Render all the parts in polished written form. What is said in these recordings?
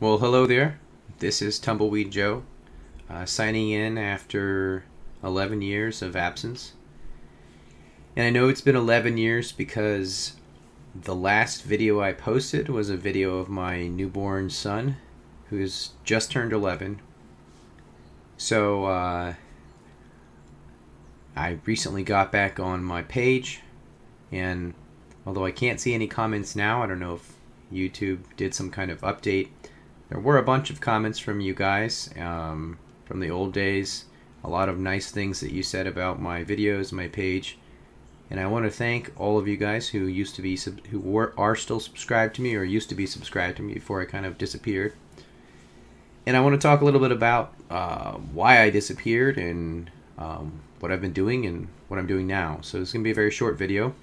Well, hello there. This is Tumbleweed Joe, signing in after 11 years of absence. And I know it's been 11 years because the last video I posted was a video of my newborn son, who's just turned 11. So I recently got back on my page, and although I can't see any comments now, I don't know if YouTube did some kind of update. There were a bunch of comments from you guys from the old days. A lot of nice things that you said about my videos, my page, and I want to thank all of you guys who used to be are still subscribed to me, or used to be subscribed to me before I kind of disappeared. And I want to talk a little bit about why I disappeared and what I've been doing and what I'm doing now. So it's going to be a very short video.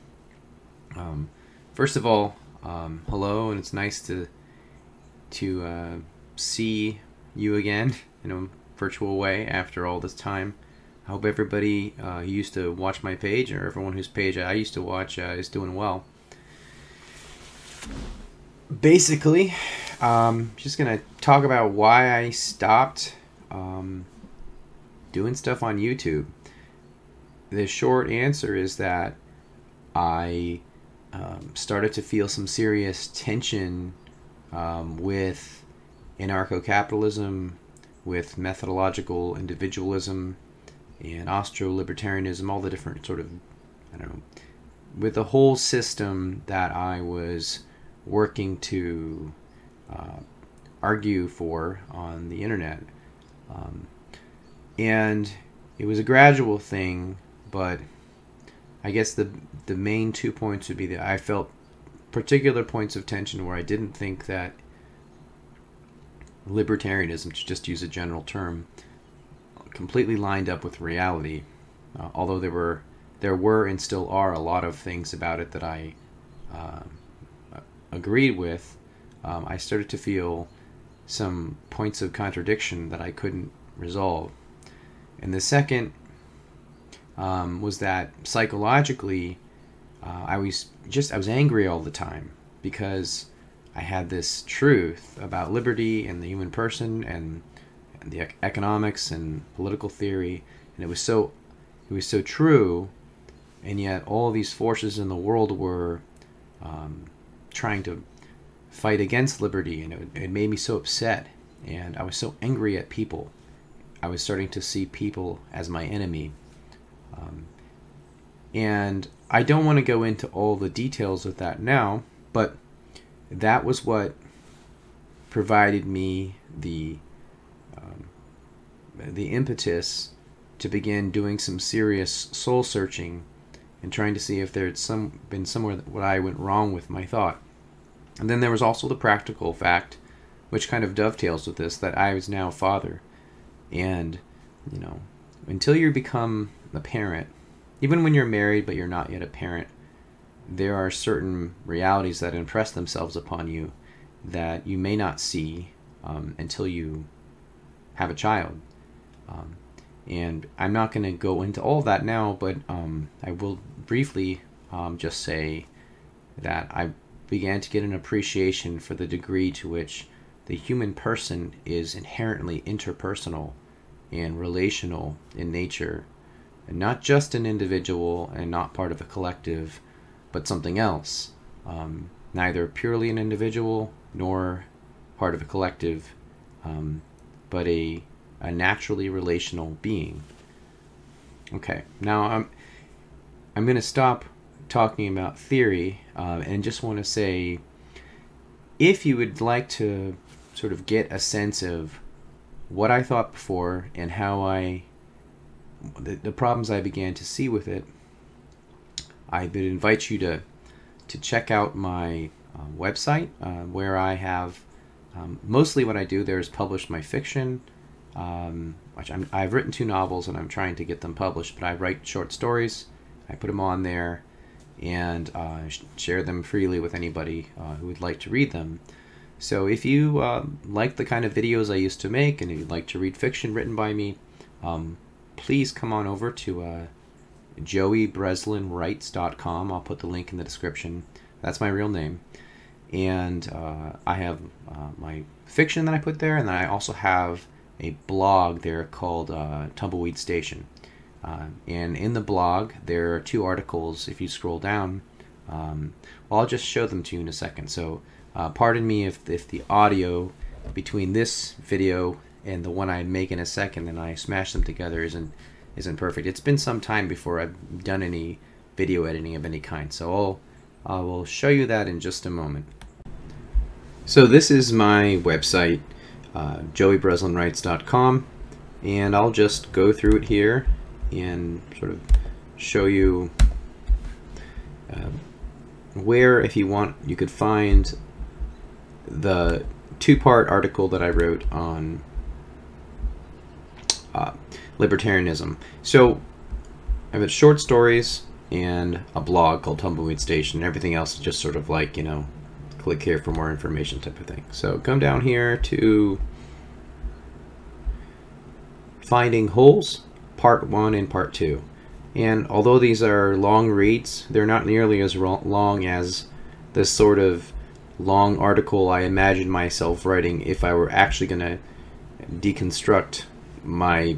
First of all, hello, and it's nice to see you again in a virtual way after all this time. I hope everybody who used to watch my page, or everyone whose page I used to watch, is doing well. Basically, just gonna talk about why I stopped doing stuff on YouTube. The short answer is that I started to feel some serious tension with anarcho-capitalism, with methodological individualism, and Austro-libertarianism, all the different sort of, I don't know, with the whole system that I was working to argue for on the internet. And it was a gradual thing, but I guess the main 2 points would be that I felt particular points of tension where I didn't think that libertarianism, to just use a general term, completely lined up with reality. Although there were and still are a lot of things about it that I agreed with, I started to feel some points of contradiction that I couldn't resolve. And the second was that psychologically, I was angry all the time because I had this truth about liberty and the human person and the economics and political theory, and it was so true, and yet all these forces in the world were trying to fight against liberty, and it made me so upset, and I was so angry at people. I was starting to see people as my enemy. And I don't want to go into all the details of that now, but that was what provided me the impetus to begin doing some serious soul searching and trying to see if there had been somewhere where I went wrong with my thought. And then there was also the practical fact, which kind of dovetails with this, that I was now a father. And, you know, until you become a parent, even when you're married but you're not yet a parent, there are certain realities that impress themselves upon you that you may not see until you have a child. And I'm not going to go into all of that now, but I will briefly just say that I began to get an appreciation for the degree to which the human person is inherently interpersonal and relational in nature, and not just an individual and not part of a collective, but something else, neither purely an individual nor part of a collective, but a naturally relational being. Okay, now I'm going to stop talking about theory and just want to say, if you would like to sort of get a sense of what I thought before and how the problems I began to see with it, I would invite you to check out my website, where I have mostly what I do there is publish my fiction, which I've written 2 novels and I'm trying to get them published, but I write short stories, I put them on there, and share them freely with anybody who would like to read them. So if you like the kind of videos I used to make, and if you'd like to read fiction written by me, please come on over to joeybreslinwrites.com. I'll put the link in the description. That's my real name. and I have my fiction that I put there, and then I also have a blog there called Tumbleweed Station. And in the blog, there are 2 articles. If you scroll down, well, I'll just show them to you in a second. So pardon me if the audio between this video and the one I make in a second and I smash them together isn't perfect. It's been some time before I've done any video editing of any kind, so I will show you that in just a moment. So this is my website, joeybreslinwrites.com, and I'll just go through it here and sort of show you where, if you want, you could find the 2-part article that I wrote on libertarianism. So I have short stories and a blog called Tumbleweed Station. Everything else is just sort of like, you know, click here for more information type of thing. So come down here to Finding Holes, Part 1 and Part 2. And although these are long reads, they're not nearly as long as this sort of long article I imagined myself writing if I were actually going to deconstruct my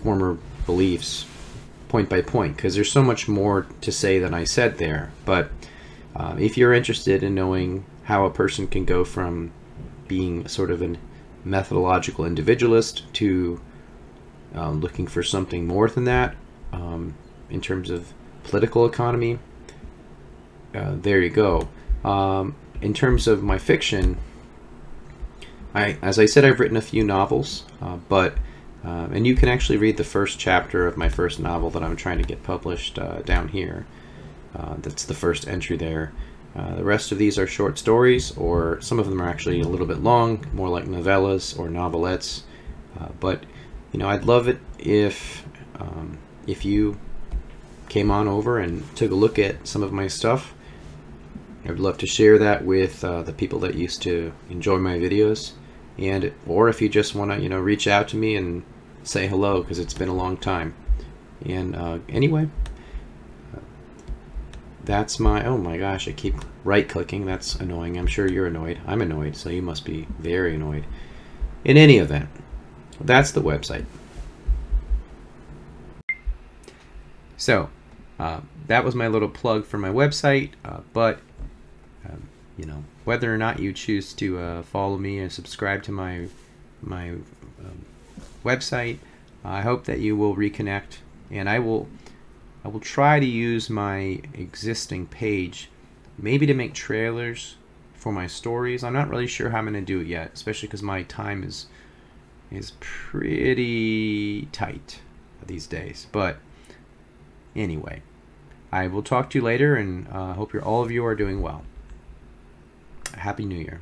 former beliefs point by point, because there's so much more to say than I said there. But if you're interested in knowing how a person can go from being sort of a methodological individualist to looking for something more than that in terms of political economy, there you go. In terms of my fiction, as I said, I've written a few novels, and you can actually read the first chapter of my first novel that I'm trying to get published down here. That's the first entry there. The rest of these are short stories, or some of them are actually a little bit long, more like novellas or novelettes. But you know, I'd love it if you came on over and took a look at some of my stuff. I'd love to share that with the people that used to enjoy my videos, or if you just want to, you know, reach out to me and say hello, because it's been a long time. And anyway, that's my, oh my gosh, I keep right clicking. That's annoying. I'm sure you're annoyed. I'm annoyed, so you must be very annoyed. In any event, that's the website. So that was my little plug for my website, but you know, whether or not you choose to follow me and subscribe to my website, I hope that you will reconnect, and I will try to use my existing page maybe to make trailers for my stories. I'm not really sure how I'm going to do it yet, especially because my time is pretty tight these days. But anyway, I will talk to you later, and hope all of you are doing well. Happy New Year.